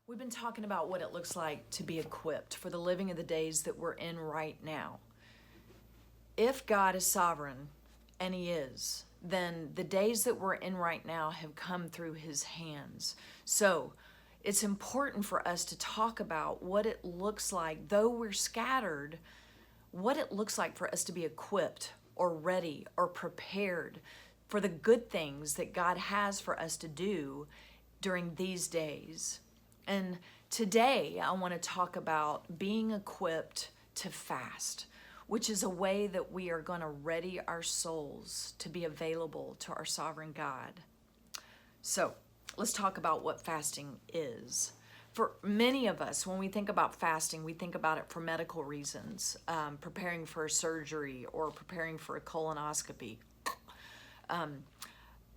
We've been talking about what it looks like to be equipped for the living of the days that we're in right now. If God is sovereign, and He is, then the days that we're in right now have come through His hands. So it's important for us to talk about what it looks like, though we're scattered, what it looks like for us to be equipped or ready or prepared for the good things that God has for us to do during these days. And today I want to talk about being equipped to fast, which is a way that we are going to ready our souls to be available to our sovereign God. So let's talk about what fasting is. For many of us, when we think about fasting, we think about it for medical reasons, preparing for a surgery or preparing for a colonoscopy.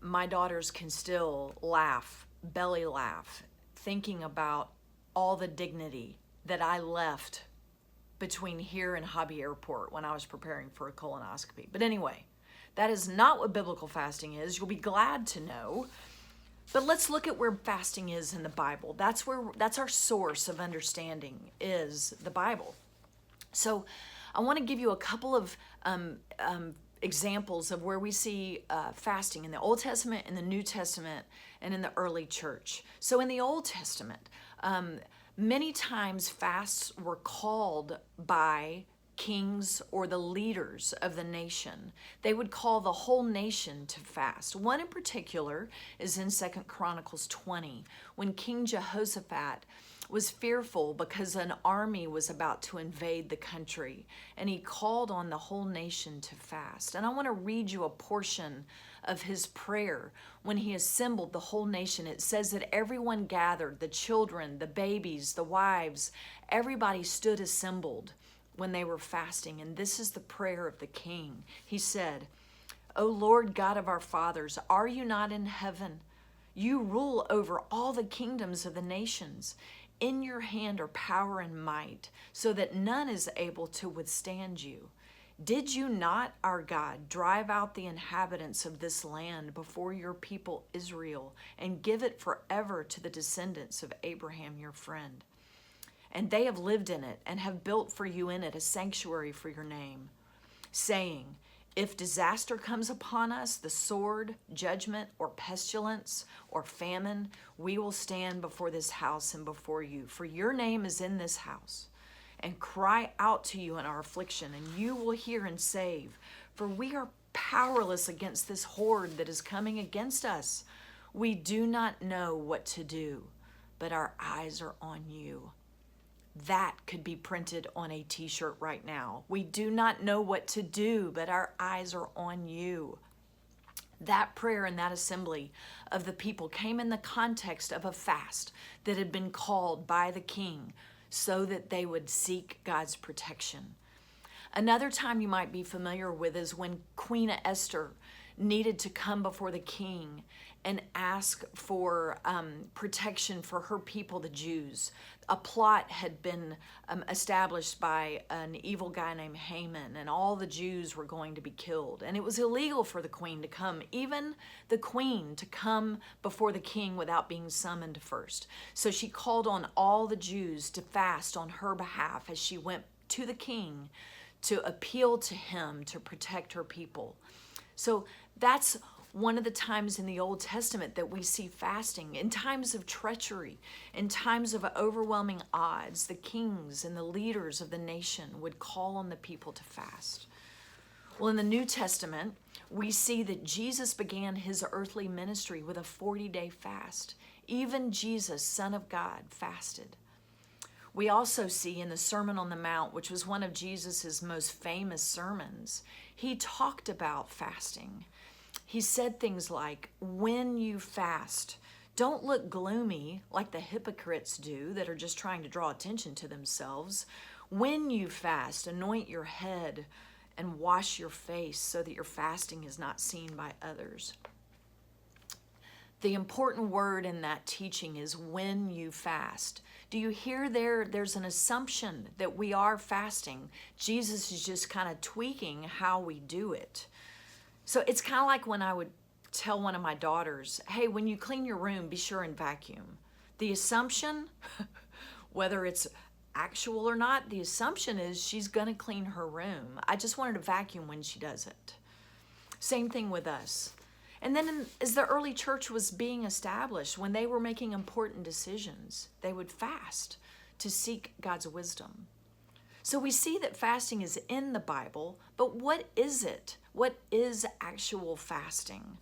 My daughters can still laugh, belly laugh, thinking about all the dignity that I left between here and Hobby Airport when I was preparing for a colonoscopy. But anyway, that is not what biblical fasting is. You'll be glad to know. But let's look at where fasting is in the Bible. That's our source of understanding, is the Bible. So I want to give you a couple of examples of where we see fasting in the Old Testament, in the New Testament, and in the early church. So in the Old Testament, many times fasts were called by kings or the leaders of the nation. They would call the whole nation to fast. One in particular is in 2 Chronicles 20, when King Jehoshaphat was fearful because an army was about to invade the country, and he called on the whole nation to fast. And I want to read you a portion of his prayer when he assembled the whole nation. It says that everyone gathered, the children, the babies, the wives, everybody stood assembled when they were fasting. And this is the prayer of the king. He said, "O Lord God of our fathers, are you not in heaven? You rule over all the kingdoms of the nations. In your hand are power and might, so that none is able to withstand you. Did you not, our God, drive out the inhabitants of this land before your people Israel and give it forever to the descendants of Abraham your friend? And they have lived in it and have built for you in it a sanctuary for your name, saying, if disaster comes upon us, the sword, judgment, or pestilence, or famine, we will stand before this house and before you. For your name is in this house, and cry out to you in our affliction, and you will hear and save. For we are powerless against this horde that is coming against us. We do not know what to do, but our eyes are on you." That could be printed on a t-shirt right now. We do not know what to do, but our eyes are on you. That prayer and that assembly of the people came in the context of a fast that had been called by the king so that they would seek God's protection. Another time you might be familiar with is when Queen Esther needed to come before the king and ask for protection for her people, the Jews. A plot had been established by an evil guy named Haman, and all the Jews were going to be killed. And it was illegal for the queen to come, even the queen, to come before the king without being summoned first. So she called on all the Jews to fast on her behalf as she went to the king to appeal to him to protect her people. So that's one of the times in the Old Testament that we see fasting. In times of treachery, in times of overwhelming odds, the kings and the leaders of the nation would call on the people to fast. Well, in the New Testament, we see that Jesus began his earthly ministry with a 40-day fast. Even Jesus, Son of God, fasted. We also see in the Sermon on the Mount, which was one of Jesus's most famous sermons, he talked about fasting. He said things like, when you fast, don't look gloomy like the hypocrites do that are just trying to draw attention to themselves. When you fast, anoint your head and wash your face so that your fasting is not seen by others. The important word in that teaching is when you fast. Do you hear there's an assumption that we are fasting. Jesus is just kind of tweaking how we do it. So it's kind of like when I would tell one of my daughters, hey, when you clean your room, be sure and vacuum. The assumption, whether it's actual or not, the assumption is she's going to clean her room. I just wanted to vacuum when she does it. Same thing with us. And then as the early church was being established, when they were making important decisions, they would fast to seek God's wisdom. So we see that fasting is in the Bible, but what is it? What is actual fasting?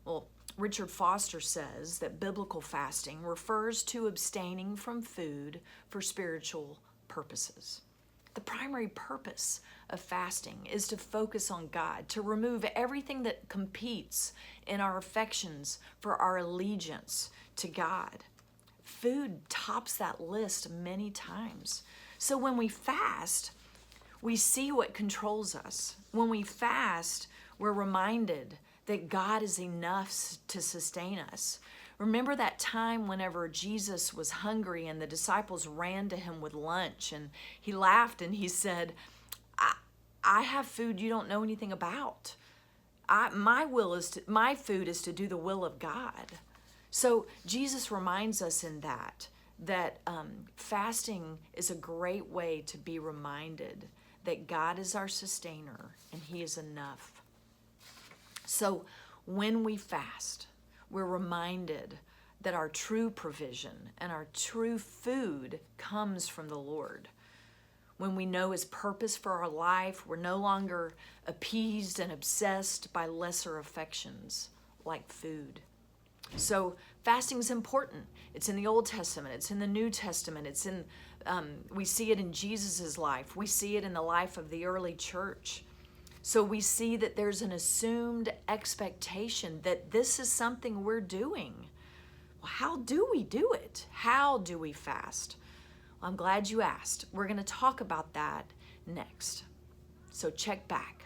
Well, Richard Foster says that biblical fasting refers to abstaining from food for spiritual purposes. The primary purpose of fasting is to focus on God, to remove everything that competes in our affections for our allegiance to God. Food tops that list many times. So when we fast, we see what controls us. When we fast, we're reminded that God is enough to sustain us. Remember that time whenever Jesus was hungry and the disciples ran to him with lunch, and he laughed and he said, I have food you don't know anything about. My food is to do the will of God. So Jesus reminds us in that fasting is a great way to be reminded that God is our sustainer and he is enough. So when we fast, we're reminded that our true provision and our true food comes from the Lord. When we know his purpose for our life, we're no longer appeased and obsessed by lesser affections like food. So fasting is important. It's in the Old Testament. It's in the New Testament. We see it in Jesus' life. We see it in the life of the early church. So we see that there's an assumed expectation that this is something we're doing. Well, how do we do it? How do we fast? Well, I'm glad you asked. We're going to talk about that next. So check back.